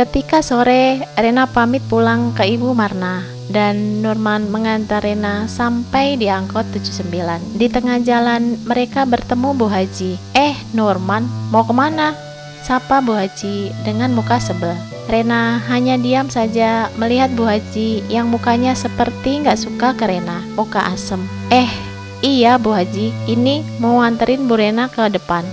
Ketika sore, Rena pamit pulang ke Ibu Marna dan Norman mengantar Rena sampai di angkot 79. Di tengah jalan mereka bertemu Bu Haji. Norman, mau kemana?" sapa Bu Haji dengan muka sebel. Rena hanya diam saja melihat Bu Haji yang mukanya seperti nggak suka ke Rena. Muka asem. Iya Bu Haji, ini mau anterin Bu Rena ke depan.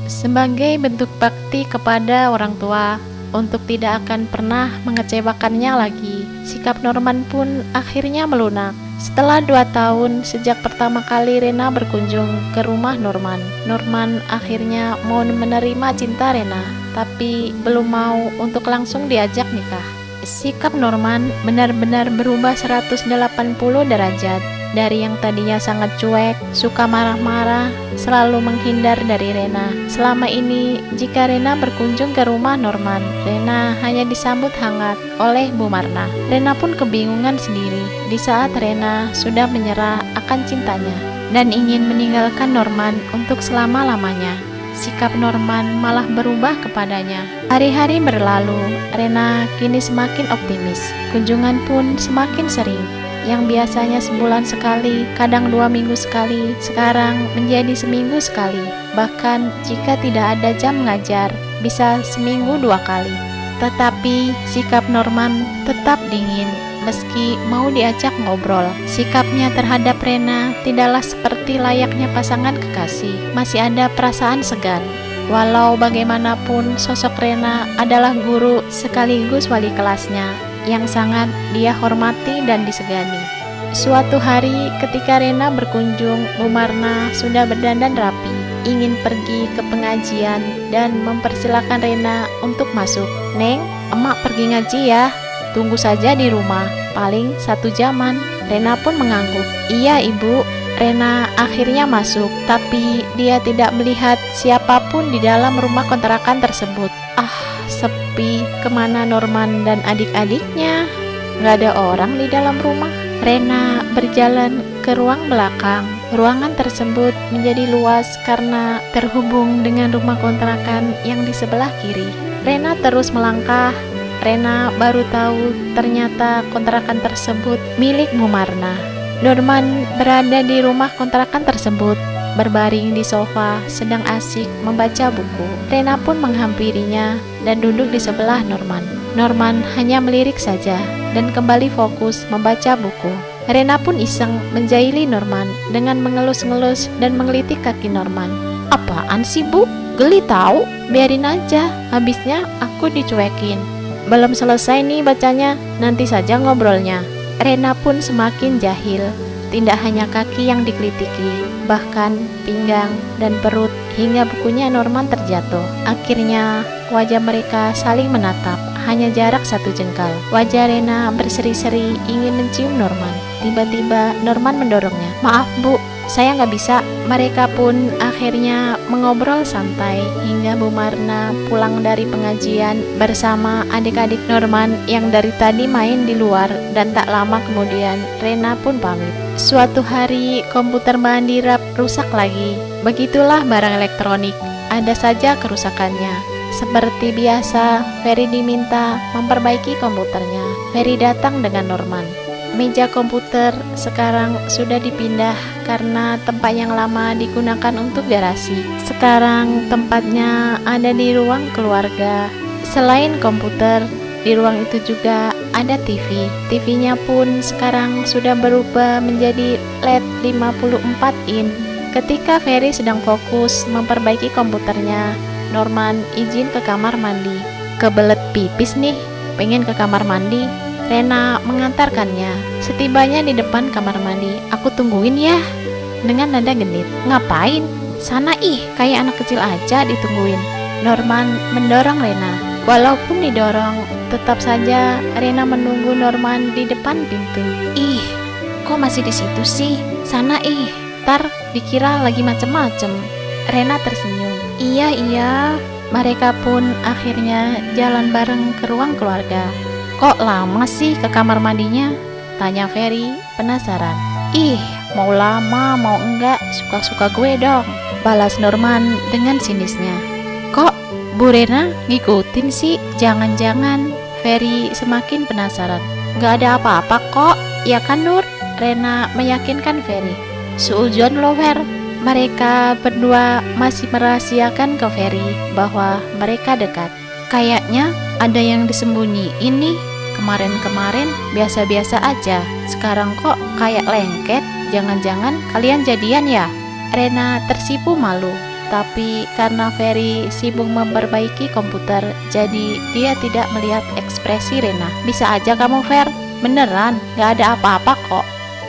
Sebagai bentuk bakti kepada orang tua, untuk tidak akan pernah mengecewakannya lagi, sikap Norman pun akhirnya melunak. Setelah 2 tahun sejak pertama kali Rena berkunjung ke rumah Norman, Norman akhirnya mau menerima cinta Rena, tapi belum mau untuk langsung diajak nikah. Sikap Norman benar-benar berubah 180 derajat. Dari yang tadinya sangat cuek, suka marah-marah, selalu menghindar dari Rena. Selama ini, jika Rena berkunjung ke rumah Norman, Rena hanya disambut hangat oleh Bu Marna. Rena pun kebingungan sendiri di saat Rena sudah menyerah akan cintanya dan ingin meninggalkan Norman untuk selama-lamanya. Sikap Norman malah berubah kepadanya. Hari-hari berlalu, Rena kini semakin optimis. Kunjungan pun semakin sering. Yang biasanya sebulan sekali, kadang 2 minggu sekali, sekarang menjadi seminggu sekali. Bahkan jika tidak ada jam mengajar, bisa seminggu 2 kali. Tetapi sikap Norman tetap dingin, meski mau diajak ngobrol. Sikapnya terhadap Rena tidaklah seperti layaknya pasangan kekasih. Masih ada perasaan segan. Walau bagaimanapun, sosok Rena adalah guru sekaligus wali kelasnya yang sangat dia hormati dan disegani. Suatu hari ketika Rena berkunjung, Bu Marna sudah berdandan rapi, ingin pergi ke pengajian dan mempersilahkan Rena untuk masuk. "Neng, emak pergi ngaji ya, tunggu saja di rumah, paling 1 jaman." Rena pun mengangguk. "Iya ibu." Rena akhirnya masuk, tapi dia tidak melihat siapapun di dalam rumah kontrakan tersebut. Sepi. Kemana Norman dan adik-adiknya? Nggak ada orang di dalam rumah. Rena berjalan ke ruang belakang. Ruangan tersebut menjadi luas karena terhubung dengan rumah kontrakan yang di sebelah kiri. Rena terus melangkah. Rena baru tahu ternyata kontrakan tersebut milik Bu Marna. Norman berada di rumah kontrakan tersebut, berbaring di sofa, sedang asik membaca buku. Rena pun menghampirinya dan duduk di sebelah Norman. Norman hanya melirik saja dan kembali fokus membaca buku. Rena pun iseng menjahili Norman dengan mengelus-ngelus dan menggelitik kaki Norman. "Apaan sih Bu? Geli tahu? Biarin aja, habisnya aku dicuekin. Belum selesai nih bacanya, nanti saja ngobrolnya." Rena pun semakin jahil. Tidak hanya kaki yang dikelitiki, bahkan pinggang dan perut, hingga bukunya Norman terjatuh. Akhirnya wajah mereka saling menatap, hanya jarak 1 jengkal. Wajah Rena berseri-seri ingin mencium Norman. Tiba-tiba Norman mendorongnya. "Maaf Bu, saya nggak bisa." Mereka pun akhirnya mengobrol santai hingga Bu Marna pulang dari pengajian bersama adik-adik Norman yang dari tadi main di luar, dan tak lama kemudian Rena pun pamit. Suatu hari komputer Mbak Andira rusak lagi. Begitulah barang elektronik, ada saja kerusakannya. Seperti biasa, Ferry diminta memperbaiki komputernya. Ferry datang dengan Norman. Meja komputer sekarang sudah dipindah karena tempat yang lama digunakan untuk garasi. Sekarang tempatnya ada di ruang keluarga. Selain komputer, di ruang itu juga ada TV. TV-nya pun sekarang sudah berubah menjadi LED 54 in. Ketika Ferry sedang fokus memperbaiki komputernya, Norman izin ke kamar mandi. "Kebelet pipis nih, pengen ke kamar mandi." Rena mengantarkannya. Setibanya di depan kamar mandi, "Aku tungguin ya," dengan nada genit. "Ngapain? Sana kayak anak kecil aja ditungguin." Norman mendorong Rena. Walaupun didorong, tetap saja Rena menunggu Norman di depan pintu. Kok masih di situ sih? Sana tar dikira lagi macem-macem." Rena tersenyum. Iya. Mereka pun akhirnya jalan bareng ke ruang keluarga. "Kok lama sih ke kamar mandinya?" tanya Ferry penasaran. Mau lama mau enggak suka-suka gue dong," balas Norman dengan sinisnya. "Kok Bu Rena ngikutin sih, jangan-jangan. Ferry semakin penasaran. Gak ada apa-apa kok, ya kan Nur? Rena meyakinkan Ferry. Suujon loh Fer. Mereka berdua masih merahasiakan ke Ferry bahwa mereka dekat. Kayaknya ada yang disembunyiin nih. Kemarin-kemarin biasa-biasa aja, sekarang kok kayak lengket. Jangan-jangan kalian jadian ya? Rena tersipu malu, tapi karena Ferry sibuk memperbaiki komputer, jadi dia tidak melihat ekspresi Rena. Bisa aja kamu Fer, beneran gak ada apa-apa kok.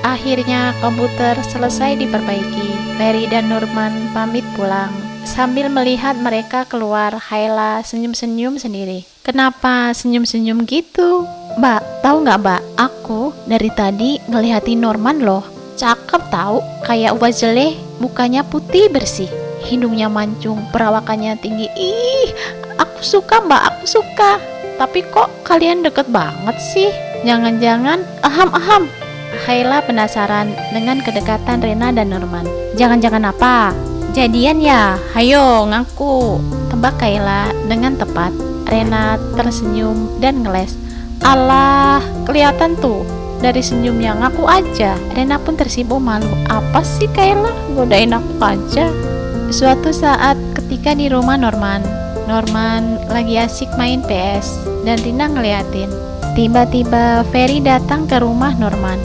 Akhirnya komputer selesai diperbaiki. Ferry dan Nurman pamit pulang. Sambil melihat mereka keluar, Haila senyum-senyum sendiri. Kenapa senyum-senyum gitu? Mbak, tahu nggak Mbak? Aku dari tadi ngelihatin Norman loh. Cakep tahu, kayak wajah, mukanya putih bersih, hidungnya mancung, perawakannya tinggi. Ih, aku suka Mbak, aku suka. Tapi kok kalian deket banget sih? Jangan-jangan aham. Haila penasaran dengan kedekatan Rena dan Norman. Jangan-jangan apa? Jadian ya? Hayo ngaku, tebak Haila dengan tepat. Rena tersenyum dan ngeles. Alah, kelihatan tuh dari senyumnya, ngaku aja. Rena pun tersipu malu. Apa sih Kayla, godain aku aja. Suatu saat ketika di rumah Norman lagi asik main PS dan Rina ngeliatin. Tiba-tiba Ferry datang ke rumah Norman.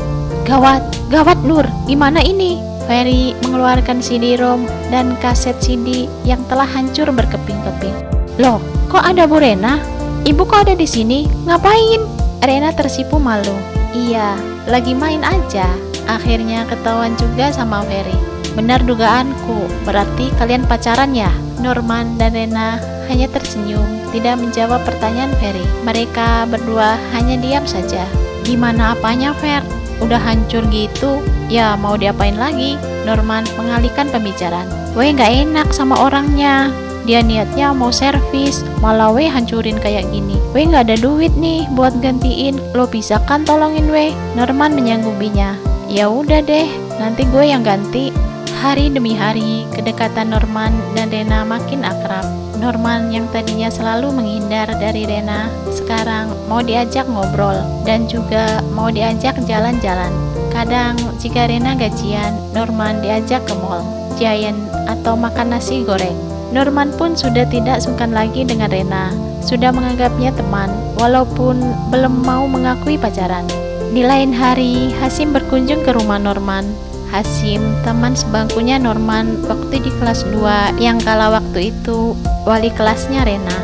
Gawat Nur, gimana ini? Ferry mengeluarkan CD-ROM dan kaset CD yang telah hancur berkeping-keping. Loh, kok ada Bu Rena? Ibu kok ada di sini? Ngapain? Rena tersipu malu. Iya, lagi main aja. Akhirnya ketahuan juga sama Ferry. Benar dugaanku, berarti kalian pacaran ya? Norman dan Rena hanya tersenyum, tidak menjawab pertanyaan Ferry. Mereka berdua hanya diam saja. Gimana apanya Fer? Udah hancur gitu, ya mau diapain lagi? Norman mengalihkan pembicaraan. Weh gak enak sama orangnya. Dia niatnya mau servis, malah weh hancurin kayak gini. Weh gak ada duit nih buat gantiin. Lo bisa kan tolongin weh? Norman menyanggupinya. Ya udah deh, nanti gue yang ganti. Hari demi hari, kedekatan Norman dan Rena makin akrab. Norman yang tadinya selalu menghindar dari Rena, sekarang mau diajak ngobrol dan juga mau diajak jalan-jalan. Kadang jika Rena gajian, Norman diajak ke mall, Giant atau makan nasi goreng. Norman pun sudah tidak sungkan lagi dengan Rena, sudah menganggapnya teman, walaupun belum mau mengakui pacaran. Di lain hari, Hasim berkunjung ke rumah Norman. Hasim, teman sebangkunya Norman waktu di kelas 2 yang kala waktu itu wali kelasnya Rena.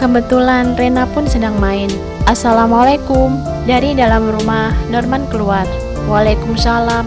Kebetulan Rena pun sedang main. Assalamualaikum. Dari dalam rumah Norman keluar. Waalaikumsalam.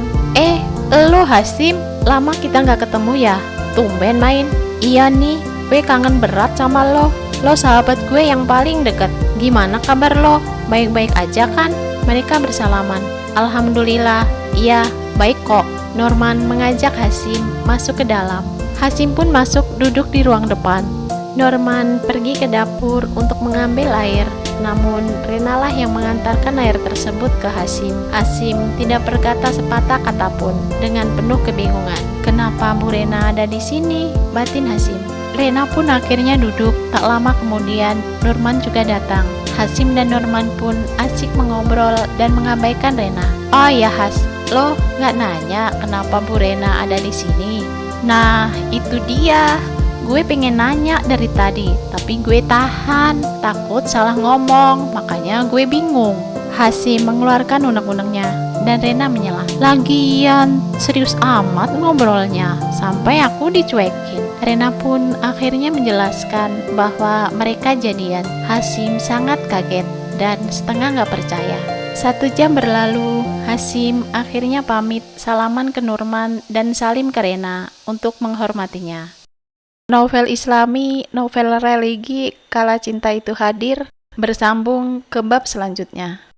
Lo Hasim, lama kita nggak ketemu ya? Tumben main. Iya nih, gue kangen berat sama lo. Lo sahabat gue yang paling deket. Gimana kabar lo? Baik-baik aja kan? Mereka bersalaman. Alhamdulillah, iya, baik kok. Norman mengajak Hasim masuk ke dalam. Hasim pun masuk duduk di ruang depan. Norman pergi ke dapur untuk mengambil air, namun Rena lah yang mengantarkan air tersebut ke Hasim. Hasim tidak berkata sepatah kata pun, dengan penuh kebingungan. Kenapa Bu Rena ada di sini? Batin Hasim. Rena pun akhirnya duduk. Tak lama kemudian Norman juga datang. Hasim dan Norman pun asik mengobrol dan mengabaikan Rena. Oh ya Has, lo nggak nanya kenapa Bu Rena ada di sini? Nah, itu dia. Gue pengen nanya dari tadi, tapi gue tahan, takut salah ngomong, makanya gue bingung. Hasim mengeluarkan unek-uneknya, dan Rena menyela. Lagian, serius amat ngobrolnya, sampai aku dicuekin. Rena pun akhirnya menjelaskan bahwa mereka jadian. Hasim sangat kaget dan setengah gak percaya. 1 jam berlalu, Hasim akhirnya pamit salaman ke Norman dan salim ke Rena untuk menghormatinya. Novel Islami, novel religi, Kala Cinta Itu Hadir, bersambung ke bab selanjutnya.